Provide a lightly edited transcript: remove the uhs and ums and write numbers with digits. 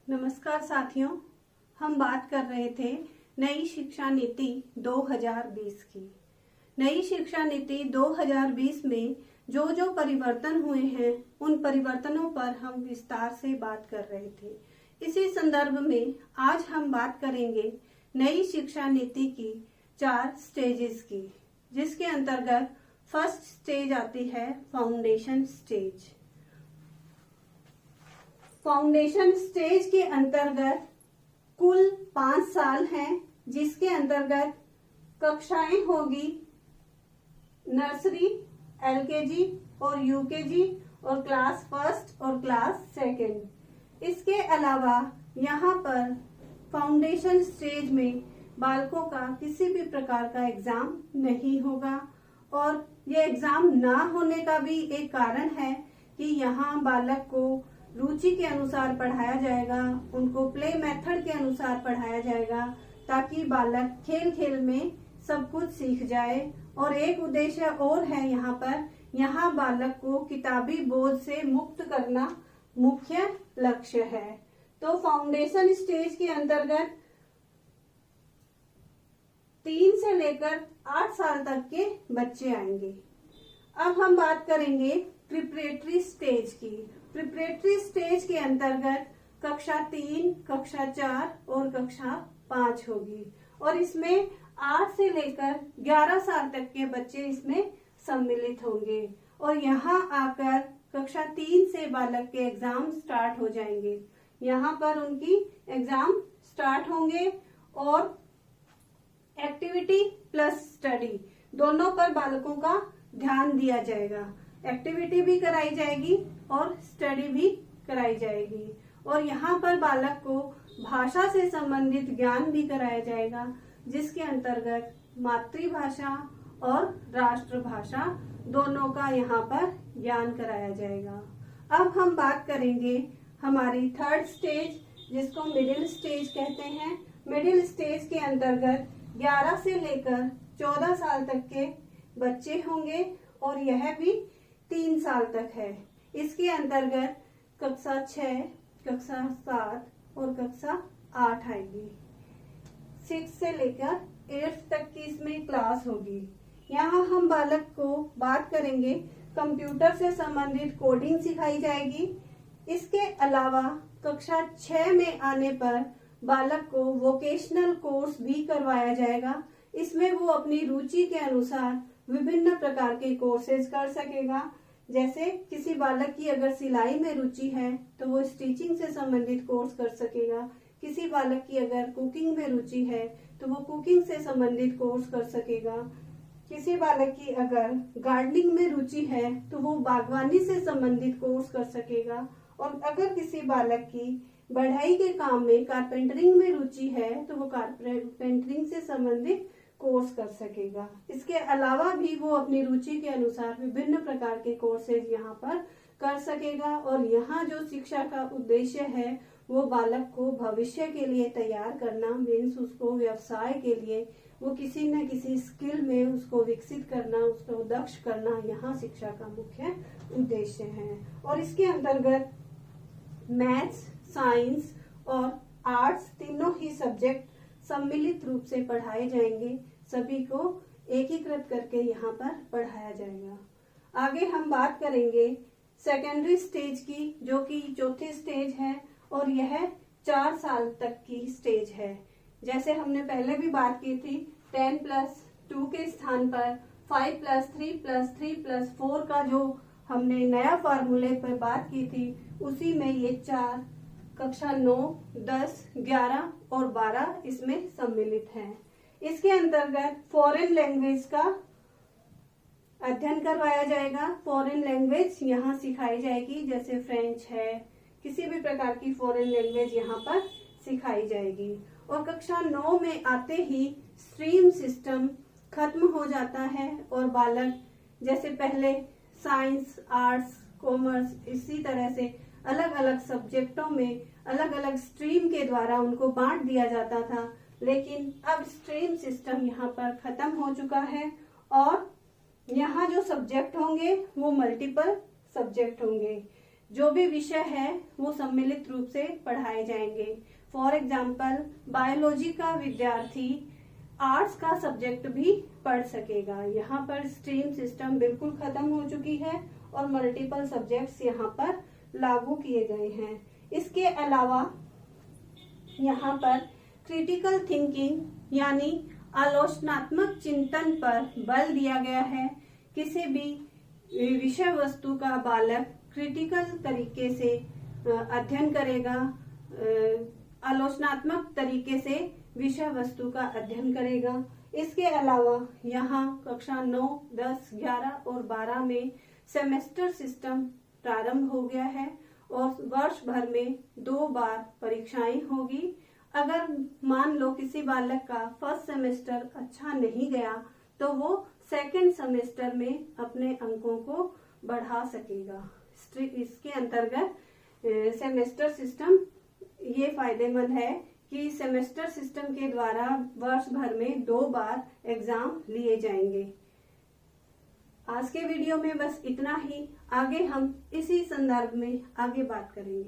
नमस्कार साथियों, हम बात कर रहे थे नई शिक्षा नीति 2020 की। नई शिक्षा नीति 2020 में जो परिवर्तन हुए हैं उन परिवर्तनों पर हम विस्तार से बात कर रहे थे। इसी संदर्भ में आज हम बात करेंगे नई शिक्षा नीति की 4 स्टेजेस की, जिसके अंतर्गत फर्स्ट स्टेज आती है फाउंडेशन स्टेज। फाउंडेशन स्टेज के अंतर्गत कुल 5 साल हैं, जिसके अंतर्गत कक्षाएं होगी नर्सरी, एलकेजी और यूकेजी और क्लास फर्स्ट और क्लास सेकंड। इसके अलावा यहाँ पर फाउंडेशन स्टेज में बालकों का किसी भी प्रकार का एग्जाम नहीं होगा और ये एग्जाम ना होने का भी एक कारण है कि यहाँ बालक को रुचि के अनुसार पढ़ाया जाएगा, उनको प्ले मेथड के अनुसार पढ़ाया जाएगा ताकि बालक खेल खेल में सब कुछ सीख जाए। और एक उद्देश्य और है यहाँ बालक को किताबी बोझ से मुक्त करना मुख्य लक्ष्य है। तो फाउंडेशन स्टेज के अंतर्गत 3 से लेकर 8 साल तक के बच्चे आएंगे। अब हम बात करेंगे प्रिपरेटरी स्टेज की। प्रिपरेटरी स्टेज के अंतर्गत कक्षा 3, कक्षा 4 और कक्षा 5 होगी और इसमें 8 से लेकर 11 साल तक के बच्चे इसमें सम्मिलित होंगे। और यहाँ आकर कक्षा 3 से बालक के एग्जाम स्टार्ट हो जाएंगे। यहाँ पर उनकी एग्जाम स्टार्ट होंगे और एक्टिविटी प्लस स्टडी दोनों पर बालकों का ध्यान दिया जाएगा। एक्टिविटी भी कराई जाएगी और स्टडी भी कराई जाएगी और यहाँ पर बालक को भाषा से संबंधित ज्ञान भी कराया जाएगा, जिसके अंतर्गत मातृभाषा और राष्ट्रभाषा दोनों का यहाँ पर ज्ञान कराया जाएगा। अब हम बात करेंगे हमारी थर्ड स्टेज, जिसको मिडिल स्टेज कहते हैं। मिडिल स्टेज के अंतर्गत 11 से लेकर 14 साल तक के बच्चे होंगे और यह भी 3 साल तक है। इसके अंतर्गत कक्षा 6, कक्षा 7 और कक्षा 8 आएगी। 6 से लेकर 8 तक की इसमें क्लास होगी। यहाँ हम बालक को बात करेंगे कंप्यूटर से संबंधित कोडिंग सिखाई जाएगी। इसके अलावा कक्षा 6 में आने पर बालक को वोकेशनल कोर्स भी करवाया जाएगा। इसमें वो अपनी रुचि के अनुसार विभिन्न प्रकार के कोर्सेज कर सकेगा। जैसे किसी बालक की अगर सिलाई में रुचि है तो वो स्टिचिंग से संबंधित कोर्स कर सकेगा। किसी बालक की अगर कुकिंग में रुचि है तो वो कुकिंग से संबंधित कोर्स कर सकेगा। किसी बालक की अगर गार्डनिंग में रुचि है तो वो बागवानी से संबंधित कोर्स कर सकेगा। और अगर किसी बालक की बढ़ई के काम में कारपेंटरिंग में रुचि है तो वो कारपेंटरिंग से संबंधित कोर्स कर सकेगा। इसके अलावा भी वो अपनी रुचि के अनुसार विभिन्न प्रकार के कोर्सेज यहाँ पर कर सकेगा। और यहाँ जो शिक्षा का उद्देश्य है वो बालक को भविष्य के लिए तैयार करना, मीन्स उसको व्यवसाय के लिए वो किसी न किसी स्किल में उसको विकसित करना, उसको दक्ष करना, यहाँ शिक्षा का मुख्य उद्देश्य है। और इसके अंतर्गत मैथ्स, साइंस और आर्ट्स तीनों ही सब्जेक्ट सम्मिलित रूप से पढ़ाए जाएंगे। सभी को एकीकृत करके यहाँ पर पढ़ाया जाएगा। आगे हम बात करेंगे सेकेंडरी स्टेज की, जो कि चौथी स्टेज है और यह 4 साल तक की स्टेज है। जैसे हमने पहले भी बात की थी, 10+2 के स्थान पर 5+3+3+4 का जो हमने नया फार्मूले पर बात की थी, उसी में ये 4 कक्षा 9, 10, 11 और 12 इसमें सम्मिलित हैं। इसके अंतर्गत फॉरेन लैंग्वेज का अध्ययन करवाया जाएगा। फॉरेन लैंग्वेज यहाँ सिखाई जाएगी, जैसे फ्रेंच है, किसी भी प्रकार की फॉरेन लैंग्वेज यहाँ पर सिखाई जाएगी। और कक्षा 9 में आते ही स्ट्रीम सिस्टम खत्म हो जाता है और बालक जैसे पहले साइंस, आर्ट्स, कॉमर्स इसी तरह से अलग अलग सब्जेक्टों में अलग अलग स्ट्रीम के द्वारा उनको बांट दिया जाता था, लेकिन अब स्ट्रीम सिस्टम यहाँ पर खत्म हो चुका है और यहाँ जो सब्जेक्ट होंगे वो मल्टीपल सब्जेक्ट होंगे। जो भी विषय है वो सम्मिलित रूप से पढ़ाए जाएंगे। फॉर एग्जाम्पल बायोलॉजी का विद्यार्थी आर्ट्स का सब्जेक्ट भी पढ़ सकेगा। यहाँ पर स्ट्रीम सिस्टम बिल्कुल खत्म हो चुकी है और मल्टीपल सब्जेक्ट्स यहाँ पर लागू किए गए हैं। इसके अलावा यहाँ पर क्रिटिकल थिंकिंग यानी आलोचनात्मक चिंतन पर बल दिया गया है। किसी भी विषय वस्तु का बालक क्रिटिकल तरीके से अध्ययन करेगा, आलोचनात्मक तरीके से विषय वस्तु का अध्ययन करेगा। इसके अलावा यहाँ कक्षा 9, 10, 11 और 12 में सेमेस्टर सिस्टम प्रारंभ हो गया है और वर्ष भर में 2 बार परीक्षाएं होगी। अगर मान लो किसी बालक का फर्स्ट सेमेस्टर अच्छा नहीं गया तो वो सेकंड सेमेस्टर में अपने अंकों को बढ़ा सकेगा। इसके अंतर्गत सेमेस्टर सिस्टम ये फायदेमंद है कि सेमेस्टर सिस्टम के द्वारा वर्ष भर में 2 बार एग्जाम लिए जाएंगे। आज के वीडियो में बस इतना ही। आगे हम इसी संदर्भ में आगे बात करेंगे।